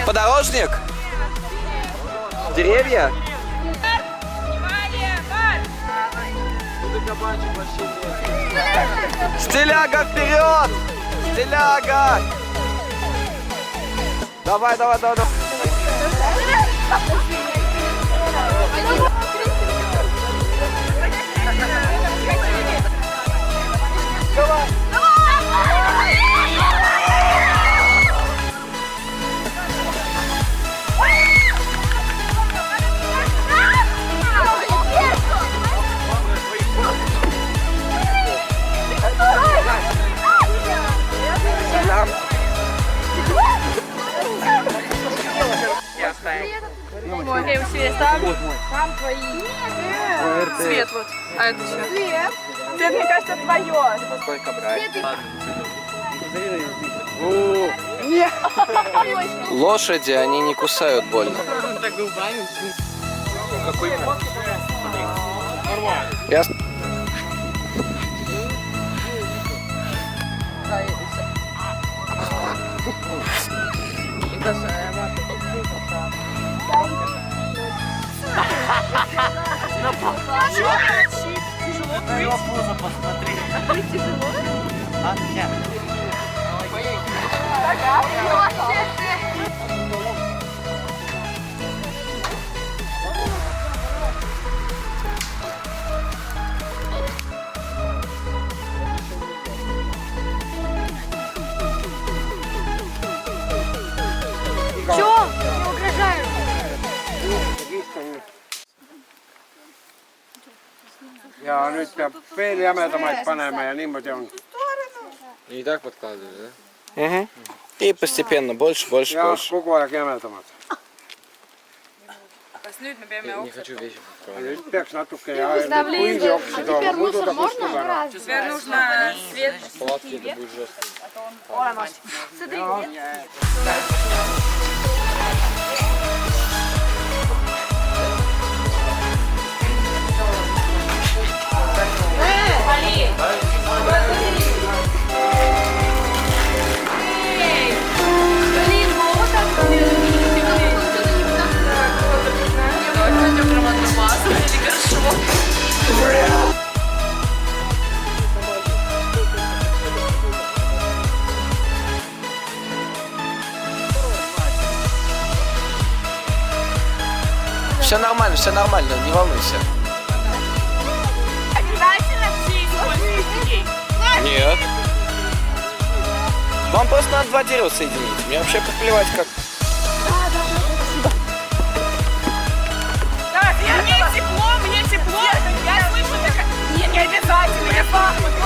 Подорожник? Деревья? Стиляга вперед! Стиляга! Давай, давай, давай, давай. Окей, усилия ставлю. Там твои. Цвет вот. А это что? Цвет. Цвет, мне кажется, твое. Сколько брать? Лошади, они не кусают больно. Ясно? На его пузо посмотри. А, нет. Чё? Не угрожаю. Ja nüüd peab veel jämedamaid panema ja niimoodi on. И так подкладывали, да? Угу. И постепенно, больше, больше, Ja больше. kogu aeg jämedamad. Kas nüüd me peame Не хочу вещи Ja nüüd peaks natuke kuivi oksid olema, muidu ta kustub ära. Теперь нужно свет. Палатки это будет жестко. Смотри. Все нормально, не волнуйся. Обязательно все используют людей. Нет. Вам просто надо два дерева соединить. Мне вообще поплевать как. Так, мне тепло. Я слышу, не обязательно. Я пахну.